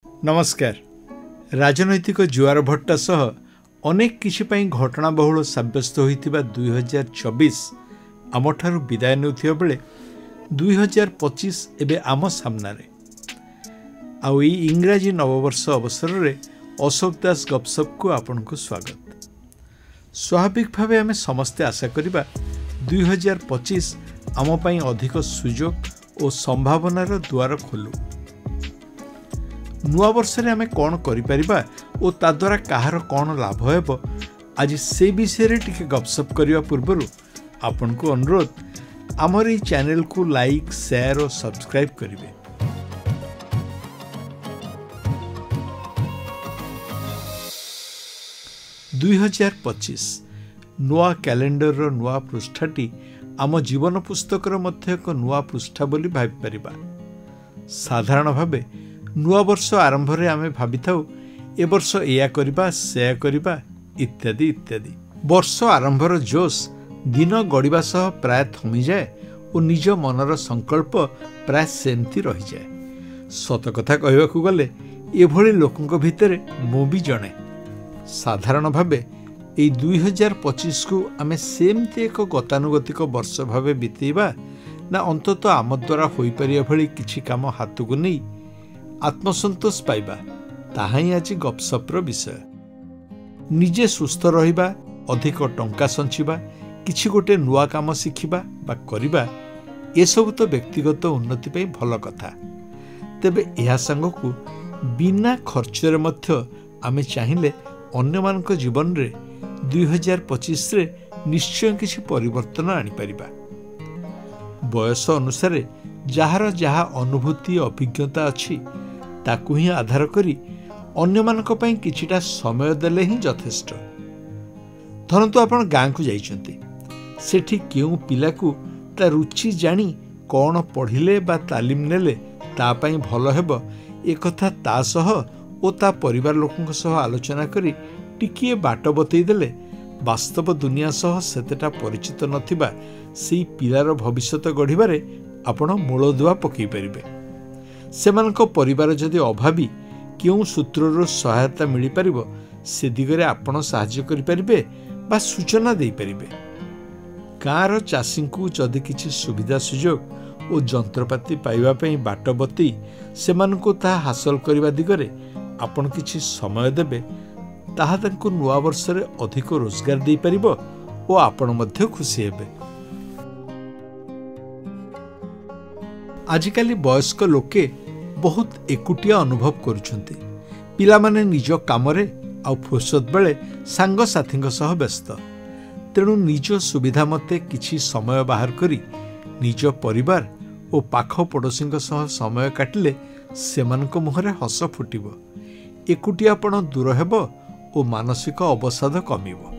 नमस्कार। राजनैतिक जुआर भट्टा सह अनेक किछि पई घटनाबहुल सब्यस्त होइतिबा 2024 आमठारु विदाय नेउथिबा बेले 2025 एबे आम सामनारे आउ ई इंग्राजी नववर्ष अवसर रे अशोक दास गपसप को आपन को स्वागत। स्वाभाविक भावे आमे समस्ते आशा करिबा 2025 आम पई अधिक सुजोग और संभावनार द्वार खोलु। नुआ वर्ष रे आमे कौन करि परिबा ओ ता द्वारा कहार कौन लाभ हेबो आज से विषय रे टिके गपसप करिवा पूर्वरु आपन को अनुरोध आमर ई चैनल को लाइक शेयर और सब्सक्राइब करिवे। दुई 2025 नुआ कैलेंडर रो नुआ पृष्ठाटी आम जीवन पुस्तकर मध्य एक नुआ पृष्ठा बोली भाबी परिबा। साधारण भावे नुआ वर्ष आरंभ रे आमे भाबी थाउ ए वर्ष एया करिबा सेया करिबा इत्यादि इत्यादि। वर्ष आरंभर जोश दिन गड़िबा सह प्राय थमी जाए और निज मनर संकल्प प्राय सेमती रही जाए। सत कथा कहबाकू गले एभली लोकंक भितरे मो भी जणे। साधारण भावे एई 2025 को आमे सेमती एक गतानुगतिक वर्ष भावे बितेबा ना अंततः आम द्वारा होई परिया भली किछि काम हाथକୁ नहीं आत्मसंतोष पाइबा ताहा ही आज गपसप्र विषय। निजे सुस्थ रहिबा, अधिक टंका संचिबा, किछि गोटे नुआ काम शिखिबा बा करिबा ए सब तो व्यक्तिगत उन्नति पे भल कथा। तेबे एहा संगकु बिना खर्चरे मध्य आमे चाहिले अन्य मानक जीवन रे 2025 रे निश्चय किछि परिवर्तन आनि परिबा। बयस अनुसारे जहार जहा अनुभूति अभिज्ञता अछि ताकू ही आधार करी अन्य मानक पई किछिटा समय देले ही यथेष्ट। धरंतु आपण गाँ को जाइछंती, सेठी केउ पिला को ता रुचि जानी कौन पढ़िले बा तालीम नेले ता पई भल हेबो ए कथा ता सह ओ ता परिवार लोकंक सह आलोचना करी टिकिए बाट बतई देले वास्तव दुनिया सह सेतेटा परिचित नथिबा सेई पिलार भविष्यत गढ़िबारे आपण मूलदुआ पकई परिबे। सेमानक परिवार जदि अभावी केउ सूत्रर सहायता मिली परिबो से दिगरे आपण सहाय्य करि परिबे बा सूचना देई परिबे। गाँर चाषी को जदि किछि सुविधा सुजोग और जंत्रपाति पाइबा पई बाट बतई सेमानकु ता हासिल करिबा दिगरे आपण किछि समय देबे ताहा तांको नुआ वर्ष रे अधिक रोजगार देई परिबो ओ आपण मध्य खुशी हेबे। आजिकाली वयस्क लोके बहुत एकुटिया अनुभव करुछंती। पिला माने निज कामरे आ फुर्सत बेले सांग साथींक सह व्यस्त। तेणु निज सुविधा मते किछि समय बाहर करी निज परिवार और पाख पड़ोसींक सह समय काटिले सेमानक मुहरे हस फुटिबो, एकुटियापण दूर हेबो और मानसिक अवसाद कमिबो।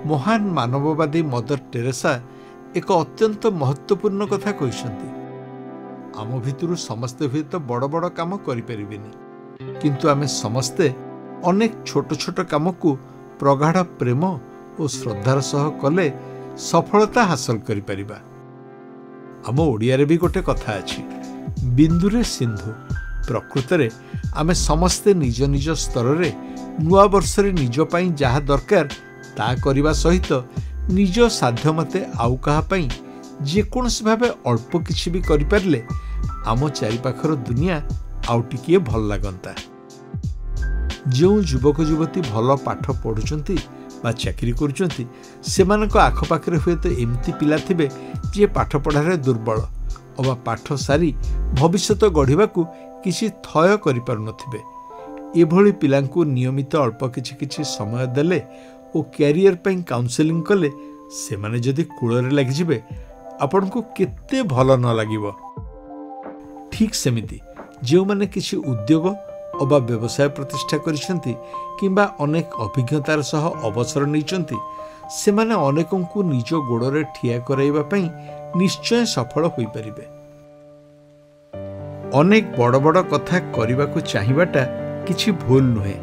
महान मानववादी मदर टेरेसा एक अत्यंत महत्वपूर्ण कथा कहिसंती। आम भितरु समस्ते हुए तो बड़ बड़ काम करि परिबेनी, किंतु आमे समस्ते अनेक छोट छोट काम को प्रगाढ़ प्रेम और श्रद्धार सह कले सफलता हासिल करि परिबा। आम ओडिया रे भी गोटे कथा अछि, बिंदुरे सिंधु। प्रकृत रे आमे समस्ते निज निज स्तर रे नुआ वर्ष रे निज पई जहा दरकार ता करिबा सहित निज साध्य मते आउ कहा पई जे कोनस भाबे अल्प किछि भी करि परले आम चारि पाखर दुनिया आउ टिकिए भल लागंता। जो युवक युवती भल पाठ पढुचंती बा चाकरी करुचंती सेमानक आख पाखरे हुए तो एमती पिला थिबे जे पाठ पढ़ारे दुर्बल अबा पाठ सारी भविष्यत गढ़िबाकू किछि थय करि पारु नथिबे। एभली पिलांकू नियमित अल्प किछि किछि समय देले ओ कैरियर पई काउंसलिंग कले सेमाने जदि कूଳରେ लागिजिबे आपण को केते भल न लागिबो। ठीक सेमिति जो माने किछि उद्योग अबा व्यवसाय प्रतिष्ठा करिसंती किंबा अनेक अभिज्ञतार सह अवसर नैचंती सेमाने अनेकंकु निज गोड़रे ठिया कराइबा पई निश्चय सफल होई परिबे। अनेक बड़ बड़ कथा करिबा को चाहिबाटा किछि भूल नुहे,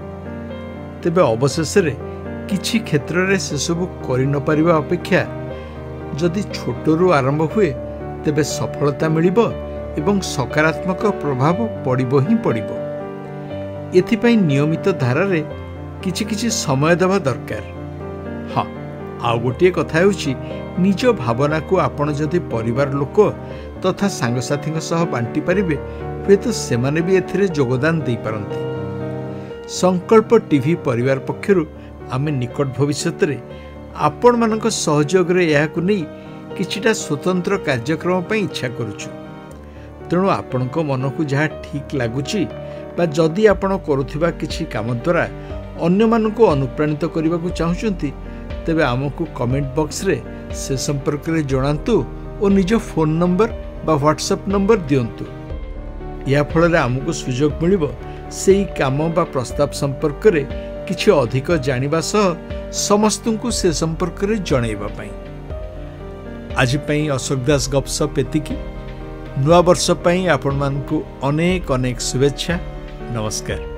तेबे अवशेष रे किछि क्षेत्र रे से सब करि न परिबा अपेक्षा जदि छोटरू आरंभ हुए तेबे सफलता मिलिबो एवं सकारात्मक प्रभाव पड़िबो ही पड़िबो। एथिपाई नियमित धारारे किछि किछि समय देवा दरकार। हाँ, आउ गोटे कथा होछि निज भावना को आपण जदि परिवार लोक तथा सांगसाथी सह बांटी पारिबे हुए तो सेमाने भी एथिरे योगदान दे पारंती। संकल्प टीवी परिवार पक्षरु आमे निकट भविष्य रे आपण मानक सहयोग रे याकु नै किछिटा स्वतंत्र कार्यक्रम पई इच्छा करूछु। तेणु आपणक मन को जहाँ ठीक लगुच बा जदि आपण करुथिबा किछि काम द्वारा अन्य मानक अनुप्राणित करने को चाहूँगी तेबे आमको कमेंट बॉक्स रे से संपर्क रे जणांतु और निज फोन नंबर बा व्हाट्सएप नंबर दियंतु। या फल आमको सुजोग मिलिबो सेही काम बा प्रस्ताव संपर्क रे किछि अधिक जानिबा सह समस्तଙ୍କୁ से संपर्क रे जणाइबा पई। आज पई अशोक दास गपसप एतिकी। नुआ वर्ष पई आपण मानकु अनेक अनेक शुभेच्छा। नमस्कार।